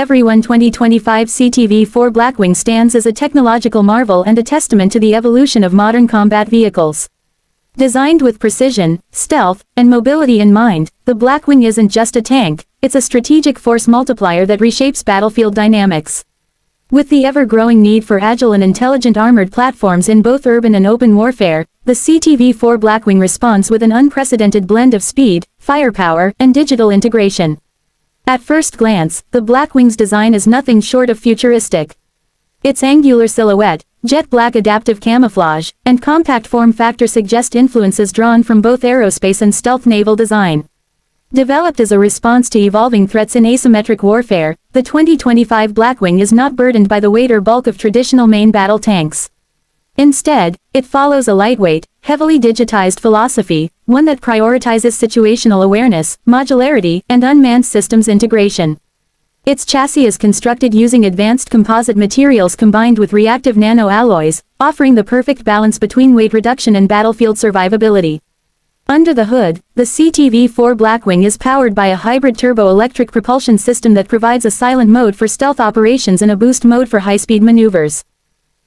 everyone, 2025 CTV-4 Blackwing stands as a technological marvel and a testament to the evolution of modern combat vehicles. Designed with precision, stealth, and mobility in mind, the Blackwing isn't just a tank, it's a strategic force multiplier that reshapes battlefield dynamics. With the ever-growing need for agile and intelligent armored platforms in both urban and open warfare, the CTV-4 Blackwing responds with an unprecedented blend of speed, firepower, and digital integration. At first glance, the Blackwing's design is nothing short of futuristic. Its angular silhouette, jet black adaptive camouflage, and compact form factor suggest influences drawn from both aerospace and stealth naval design. Developed as a response to evolving threats in asymmetric warfare, the 2025 Blackwing is not burdened by the weight or bulk of traditional main battle tanks. Instead, it follows a lightweight, heavily digitized philosophy, one that prioritizes situational awareness, modularity, and unmanned systems integration. Its chassis is constructed using advanced composite materials combined with reactive nanoalloys, offering the perfect balance between weight reduction and battlefield survivability. Under the hood, the CTV-4 Blackwing is powered by a hybrid turbo-electric propulsion system that provides a silent mode for stealth operations and a boost mode for high-speed maneuvers.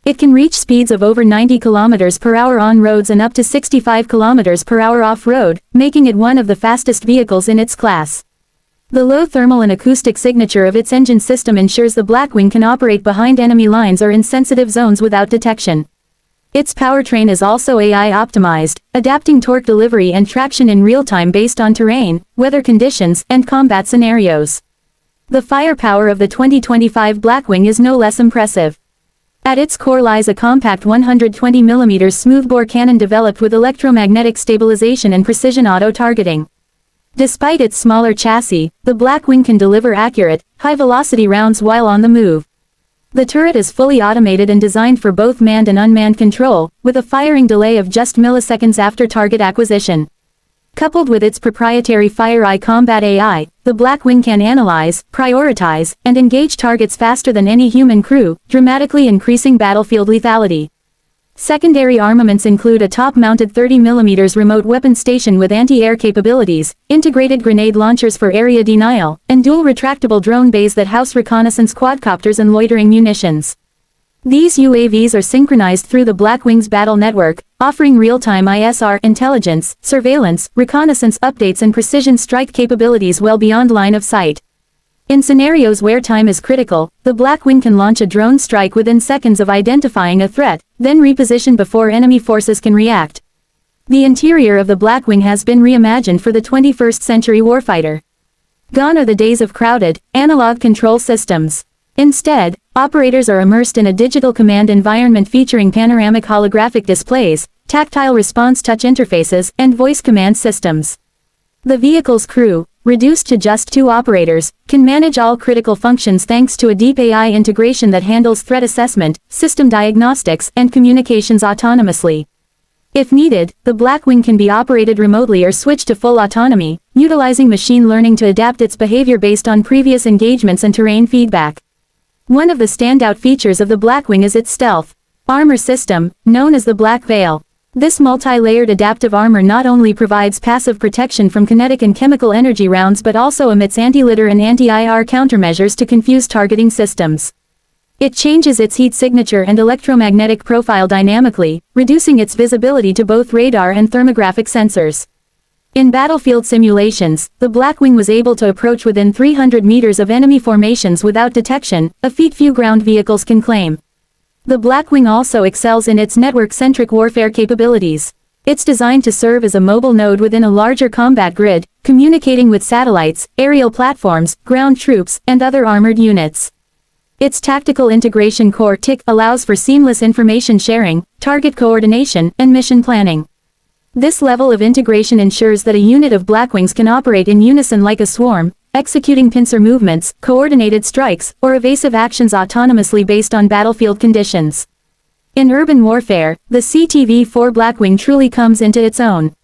It can reach speeds of over 90 km/h on roads and up to 65 km/h off-road, making it one of the fastest vehicles in its class. The low thermal and acoustic signature of its engine system ensures the Blackwing can operate behind enemy lines or in sensitive zones without detection. Its powertrain is also AI-optimized, adapting torque delivery and traction in real time based on terrain, weather conditions, and combat scenarios. The firepower of the 2025 Blackwing is no less impressive. At its core lies a compact 120mm smoothbore cannon developed with electromagnetic stabilization and precision auto-targeting. Despite its smaller chassis, the Blackwing can deliver accurate, high-velocity rounds while on the move. The turret is fully automated and designed for both manned and unmanned control, with a firing delay of just milliseconds after target acquisition. Coupled with its proprietary FireEye combat AI, the Blackwing can analyze, prioritize, and engage targets faster than any human crew, dramatically increasing battlefield lethality. Secondary armaments include a top-mounted 30mm remote weapon station with anti-air capabilities, integrated grenade launchers for area denial, and dual retractable drone bays that house reconnaissance quadcopters and loitering munitions. These UAVs are synchronized through the Blackwing's battle network, offering real-time ISR intelligence, surveillance, reconnaissance updates and precision strike capabilities well beyond line of sight. In scenarios where time is critical, the Blackwing can launch a drone strike within seconds of identifying a threat, then reposition before enemy forces can react. The interior of the Blackwing has been reimagined for the 21st century warfighter. Gone are the days of crowded, analog control systems. Instead, operators are immersed in a digital command environment featuring panoramic holographic displays, tactile response touch interfaces, and voice command systems. The vehicle's crew, reduced to just 2 operators, can manage all critical functions thanks to a deep AI integration that handles threat assessment, system diagnostics, and communications autonomously. If needed, the Blackwing can be operated remotely or switch to full autonomy, utilizing machine learning to adapt its behavior based on previous engagements and terrain feedback. One of the standout features of the Blackwing is its stealth armor system, known as the Black Veil. This multi-layered adaptive armor not only provides passive protection from kinetic and chemical energy rounds but also emits anti-litter and anti-IR countermeasures to confuse targeting systems. It changes its heat signature and electromagnetic profile dynamically, reducing its visibility to both radar and thermographic sensors. In battlefield simulations, the Blackwing was able to approach within 300 meters of enemy formations without detection, a feat few ground vehicles can claim. The Blackwing also excels in its network-centric warfare capabilities. It's designed to serve as a mobile node within a larger combat grid, communicating with satellites, aerial platforms, ground troops, and other armored units. Its tactical integration core TIC allows for seamless information sharing, target coordination, and mission planning. This level of integration ensures that a unit of Blackwings can operate in unison like a swarm, executing pincer movements, coordinated strikes, or evasive actions autonomously based on battlefield conditions. In urban warfare, the CTV-4 Blackwing truly comes into its own.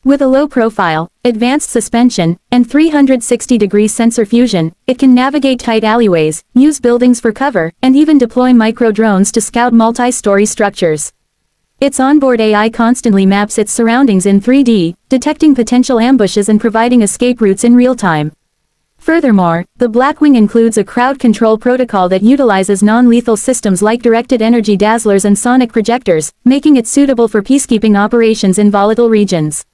With a low profile, advanced suspension, and 360-degree sensor fusion, it can navigate tight alleyways, use buildings for cover, and even deploy micro-drones to scout multi-story structures. Its onboard AI constantly maps its surroundings in 3D, detecting potential ambushes and providing escape routes in real time. Furthermore, the Blackwing includes a crowd control protocol that utilizes non-lethal systems like directed energy dazzlers and sonic projectors, making it suitable for peacekeeping operations in volatile regions.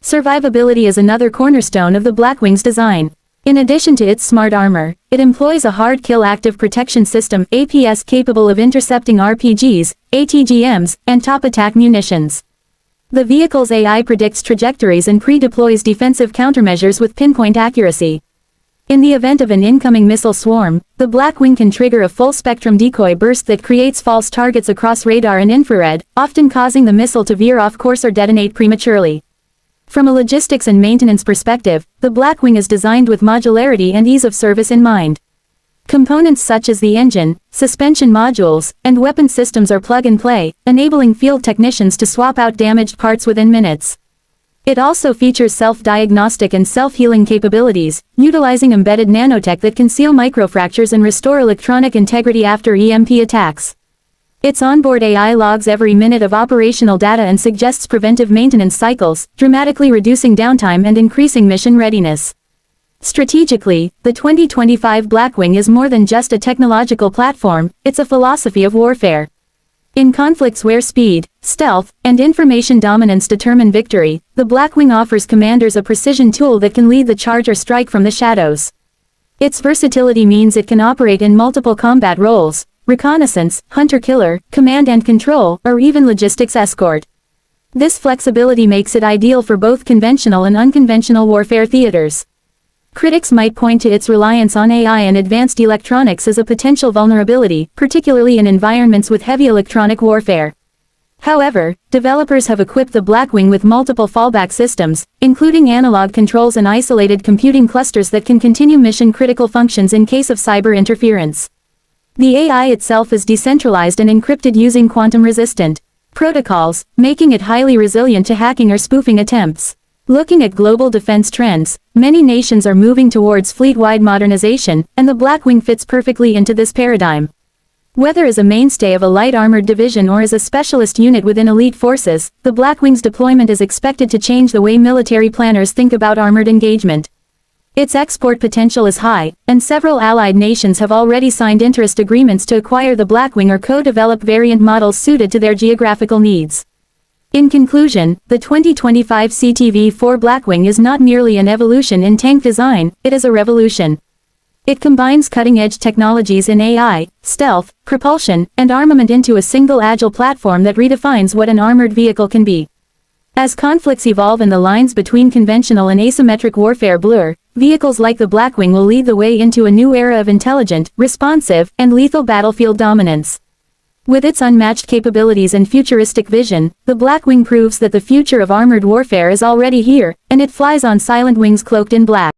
Survivability is another cornerstone of the Blackwing's design. In addition to its smart armor, it employs a hard-kill active protection system (APS) capable of intercepting RPGs, ATGMs, and top-attack munitions. The vehicle's AI predicts trajectories and pre-deploys defensive countermeasures with pinpoint accuracy. In the event of an incoming missile swarm, the Blackwing can trigger a full-spectrum decoy burst that creates false targets across radar and infrared, often causing the missile to veer off course or detonate prematurely. From a logistics and maintenance perspective, the Blackwing is designed with modularity and ease of service in mind. Components such as the engine, suspension modules, and weapon systems are plug-and-play, enabling field technicians to swap out damaged parts within minutes. It also features self-diagnostic and self-healing capabilities, utilizing embedded nanotech that can seal microfractures and restore electronic integrity after EMP attacks. Its onboard AI logs every minute of operational data and suggests preventive maintenance cycles, dramatically reducing downtime and increasing mission readiness. Strategically, the 2025 Blackwing is more than just a technological platform, it's a philosophy of warfare. In conflicts where speed, stealth, and information dominance determine victory, the Blackwing offers commanders a precision tool that can lead the charge or strike from the shadows. Its versatility means it can operate in multiple combat roles: reconnaissance, hunter-killer, command and control, or even logistics escort. This flexibility makes it ideal for both conventional and unconventional warfare theaters. Critics might point to its reliance on AI and advanced electronics as a potential vulnerability, particularly in environments with heavy electronic warfare. However, developers have equipped the Blackwing with multiple fallback systems, including analog controls and isolated computing clusters that can continue mission-critical functions in case of cyber interference. The AI itself is decentralized and encrypted using quantum-resistant protocols, making it highly resilient to hacking or spoofing attempts. Looking at global defense trends, many nations are moving towards fleet-wide modernization, and the Blackwing fits perfectly into this paradigm. Whether as a mainstay of a light armored division or as a specialist unit within elite forces, the Blackwing's deployment is expected to change the way military planners think about armored engagement. Its export potential is high, and several allied nations have already signed interest agreements to acquire the Blackwing or co-develop variant models suited to their geographical needs. In conclusion, the 2025 CTV-4 Blackwing is not merely an evolution in tank design, it is a revolution. It combines cutting-edge technologies in AI, stealth, propulsion, and armament into a single agile platform that redefines what an armored vehicle can be. As conflicts evolve and the lines between conventional and asymmetric warfare blur, vehicles like the Blackwing will lead the way into a new era of intelligent, responsive, and lethal battlefield dominance. With its unmatched capabilities and futuristic vision, the Blackwing proves that the future of armored warfare is already here, and it flies on silent wings cloaked in black.